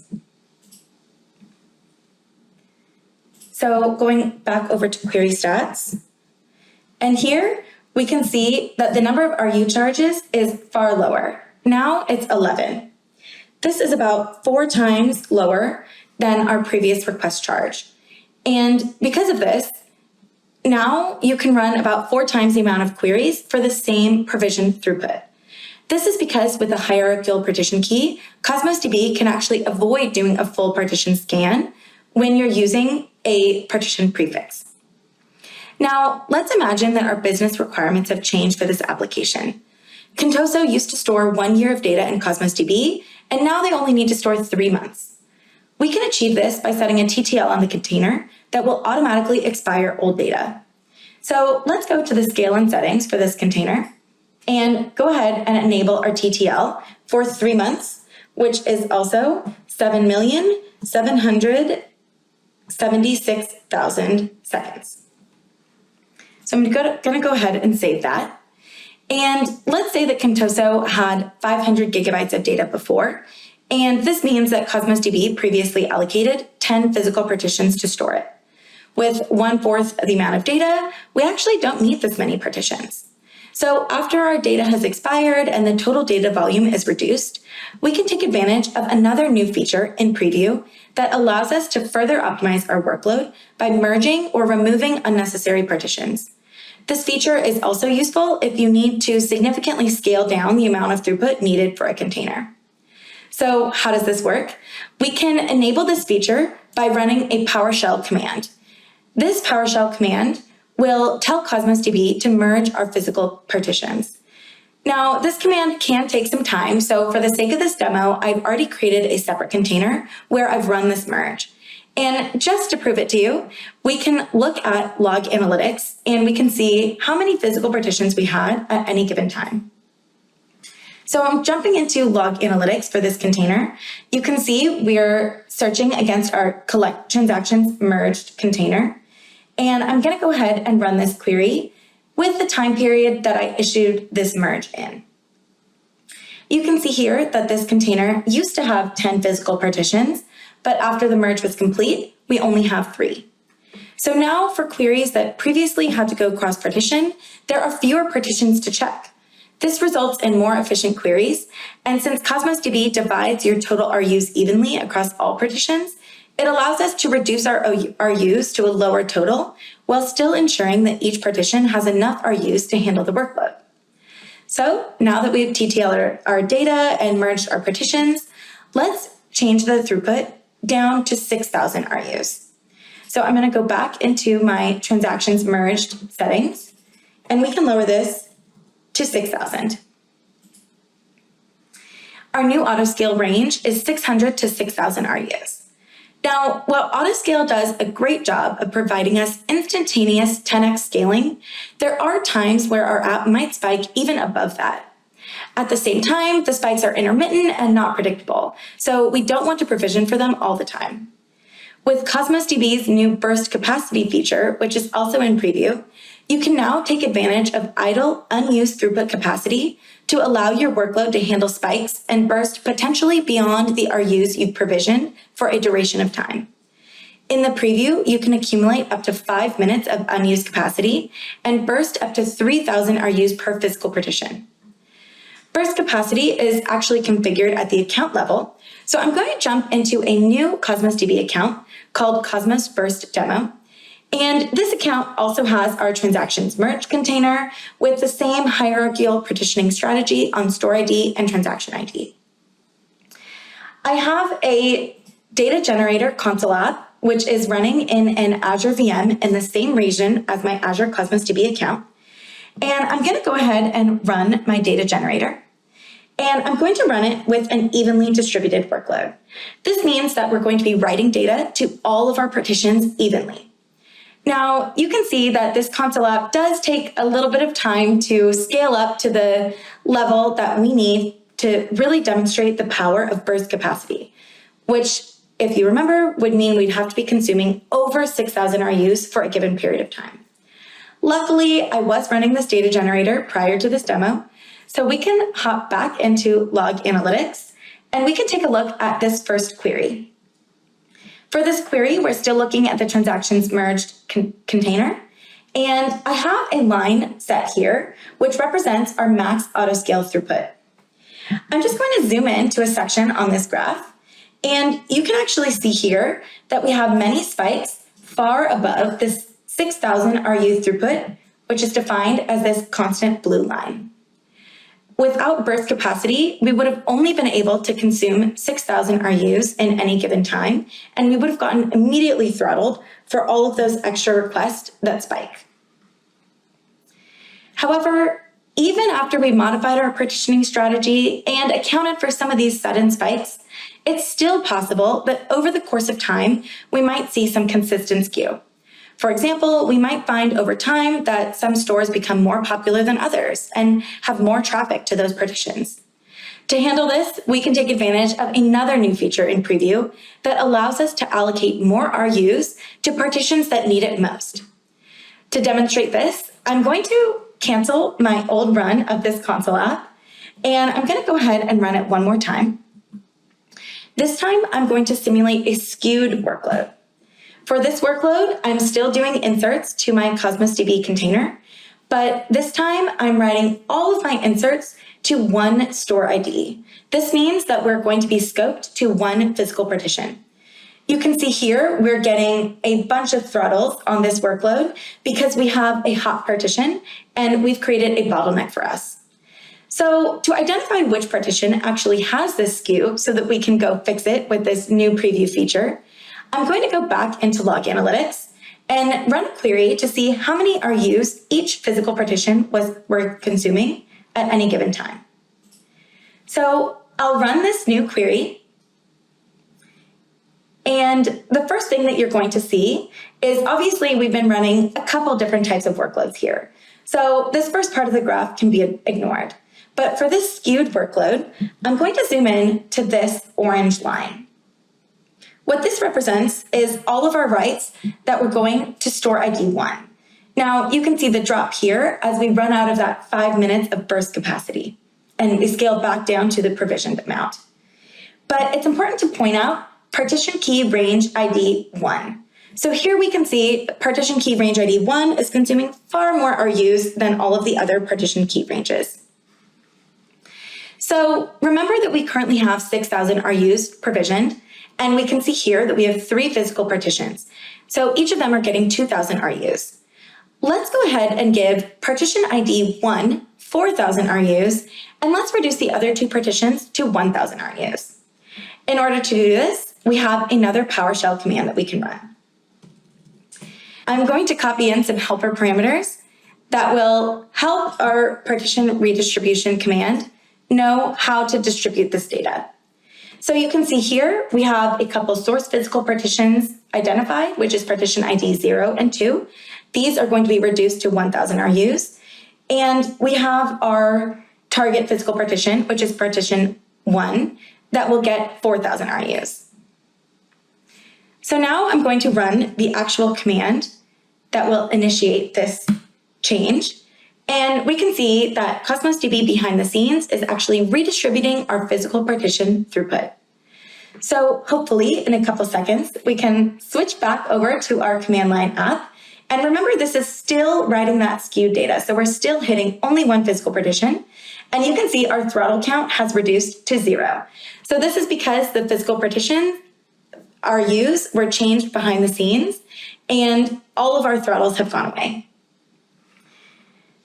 So going back over to query stats, and here we can see that the number of RU charges is far lower. Now it's 11. This is about 4 times lower than our previous request charge. And because of this, now you can run about 4 times the amount of queries for the same provision throughput. This is because with the hierarchical partition key, Cosmos DB can actually avoid doing a full partition scan when you're using a partition prefix. Now, let's imagine that our business requirements have changed for this application. Contoso used to store 1 year of data in Cosmos DB, and now they only need to store 3 months. We can achieve this by setting a TTL on the container that will automatically expire old data. So let's go to the scale and settings for this container and go ahead and enable our TTL for 3 months, which is also 7,776,000 seconds. So I'm going to go ahead and save that. And let's say that Contoso had 500 gigabytes of data before, and this means that Cosmos DB previously allocated 10 physical partitions to store it. With 1/4 of the amount of data, we actually don't need this many partitions. So after our data has expired and the total data volume is reduced, we can take advantage of another new feature in preview that allows us to further optimize our workload by merging or removing unnecessary partitions. This feature is also useful if you need to significantly scale down the amount of throughput needed for a container. So how does this work? We can enable this feature by running a PowerShell command. This PowerShell command will tell Cosmos DB to merge our physical partitions. Now, this command can take some time, so for the sake of this demo, I've already created a separate container where I've run this merge. And just to prove it to you, we can look at log analytics and we can see how many physical partitions we had at any given time. So I'm jumping into log analytics for this container. You can see we're searching against our collect transactions merged container. And I'm going to go ahead and run this query with the time period that I issued this merge in. You can see here that this container used to have 10 physical partitions, but after the merge was complete, we only have 3. So now for queries that previously had to go cross-partition, there are fewer partitions to check. This results in more efficient queries, and since Cosmos DB divides your total RUs evenly across all partitions, It allows us to reduce our RUs to a lower total while still ensuring that each partition has enough RUs to handle the workload. So now that we've TTL'd our data and merged our partitions, let's change the throughput down to 6,000 RUs. So I'm going to go back into my transactions merged settings, and we can lower this to 6,000. Our new autoscale range is 600 to 6,000 RUs. Now, while autoscale does a great job of providing us instantaneous 10x scaling, there are times where our app might spike even above that. At the same time, the spikes are intermittent and not predictable, so we don't want to provision for them all the time. With Cosmos DB's new burst capacity feature, which is also in preview, you can now take advantage of idle, unused throughput capacity to allow your workload to handle spikes and burst potentially beyond the RUs you've provisioned for a duration of time. In the preview, you can accumulate up to 5 minutes of unused capacity and burst up to 3,000 RUs per physical partition. Burst capacity is actually configured at the account level, so I'm going to jump into a new Cosmos DB account called Cosmos Burst Demo. And this account also has our transactions merge container with the same hierarchical partitioning strategy on store ID and transaction ID. I have a data generator console app, which is running in an Azure VM in the same region as my Azure Cosmos DB account. And I'm going to go ahead and run my data generator. And I'm going to run it with an evenly distributed workload. This means that we're going to be writing data to all of our partitions evenly. Now, you can see that this console app does take a little bit of time to scale up to the level that we need to really demonstrate the power of burst capacity, which, if you remember, would mean we'd have to be consuming over 6,000 RUs for a given period of time. Luckily, I was running this data generator prior to this demo, so we can hop back into Log Analytics, and we can take a look at this first query. For this query, we're still looking at the transactions merged container, and I have a line set here, which represents our max autoscale throughput. I'm just going to zoom in to a section on this graph, and you can actually see here that we have many spikes far above this 6,000 RU throughput, which is defined as this constant blue line. Without burst capacity, we would have only been able to consume 6,000 RUs in any given time, and we would have gotten immediately throttled for all of those extra requests that spike. However, even after we modified our partitioning strategy and accounted for some of these sudden spikes, it's still possible that over the course of time, we might see some consistent skew. For example, we might find over time that some stores become more popular than others and have more traffic to those partitions. To handle this, we can take advantage of another new feature in preview that allows us to allocate more RUs to partitions that need it most. To demonstrate this, I'm going to cancel my old run of this console app, and I'm going to go ahead and run it one more time. This time, I'm going to simulate a skewed workload. For this workload, I'm still doing inserts to my Cosmos DB container, but this time I'm writing all of my inserts to one store ID. This means that we're going to be scoped to one physical partition. You can see here we're getting a bunch of throttles on this workload because we have a hot partition and we've created a bottleneck for us. So to identify which partition actually has this skew so that we can go fix it with this new preview feature, I'm going to go back into Log Analytics and run a query to see how many RUs each physical partition we're consuming at any given time. So I'll run this new query, and the first thing that you're going to see is obviously we've been running a couple different types of workloads here. So this first part of the graph can be ignored. But for this skewed workload, I'm going to zoom in to this orange line. What this represents is all of our writes that we're going to store ID 1. Now, you can see the drop here as we run out of that 5 minutes of burst capacity, and we scale back down to the provisioned amount. But it's important to point out partition key range ID 1. So here we can see partition key range ID 1 is consuming far more RUs than all of the other partition key ranges. So remember that we currently have 6,000 RUs provisioned, And we can see here that we have 3 physical partitions. So each of them are getting 2,000 RUs. Let's go ahead and give partition ID 1 4,000 RUs, and let's reduce the other 2 partitions to 1,000 RUs. In order to do this, we have another PowerShell command that we can run. I'm going to copy in some helper parameters that will help our partition redistribution command know how to distribute this data. So you can see here, we have a couple source physical partitions identified, which is partition ID 0 and 2. These are going to be reduced to 1,000 RUs. And we have our target physical partition, which is partition 1, that will get 4,000 RUs. So now I'm going to run the actual command that will initiate this change. And we can see that Cosmos DB behind the scenes is actually redistributing our physical partition throughput. So hopefully in a couple seconds, we can switch back over to our command line app. And remember, this is still writing that skewed data. So we're still hitting only 1 physical partition. And you can see our throttle count has reduced to 0. So this is because the physical partition RUs were changed behind the scenes and all of our throttles have gone away.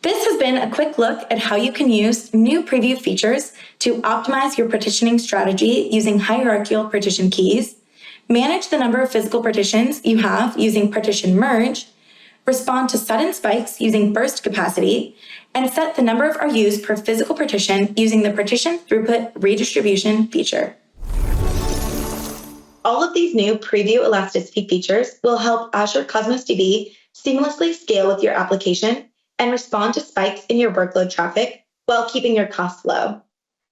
This has been a quick look at how you can use new preview features to optimize your partitioning strategy using hierarchical partition keys, manage the number of physical partitions you have using partition merge, respond to sudden spikes using burst capacity, and set the number of RUs per physical partition using the partition throughput redistribution feature. All of these new preview elasticity features will help Azure Cosmos DB seamlessly scale with your application and respond to spikes in your workload traffic while keeping your costs low.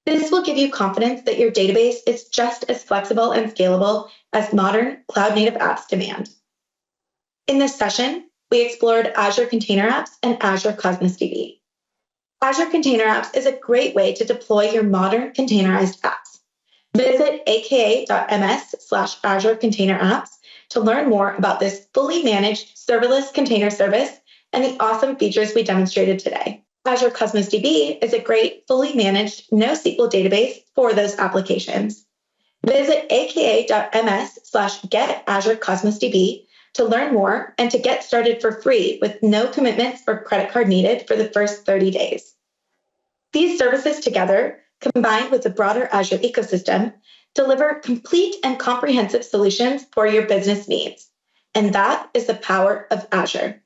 This will give you confidence that your database is just as flexible and scalable as modern cloud-native apps demand. In this session, we explored Azure Container Apps and Azure Cosmos DB. Azure Container Apps is a great way to deploy your modern containerized apps. Visit aka.ms/Azure Container Apps to learn more about this fully managed serverless container service and the awesome features we demonstrated today. Azure Cosmos DB is a great fully managed NoSQL database for those applications. Visit aka.ms/Get Azure Cosmos DB to learn more and to get started for free with no commitments or credit card needed for the first 30 days. These services together, combined with the broader Azure ecosystem, deliver complete and comprehensive solutions for your business needs. And that is the power of Azure.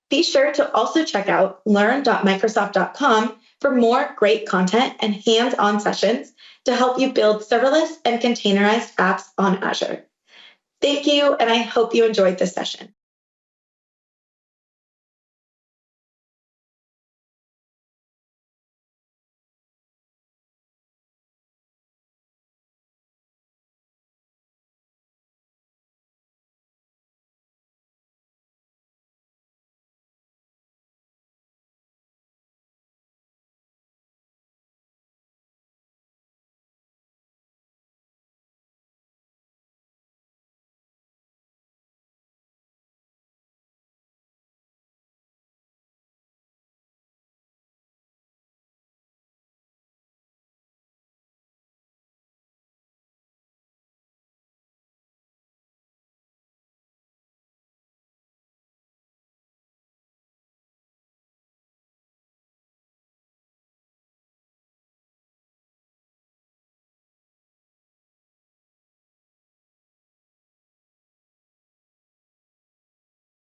Be sure to also check out learn.microsoft.com for more great content and hands-on sessions to help you build serverless and containerized apps on Azure. Thank you, and I hope you enjoyed this session.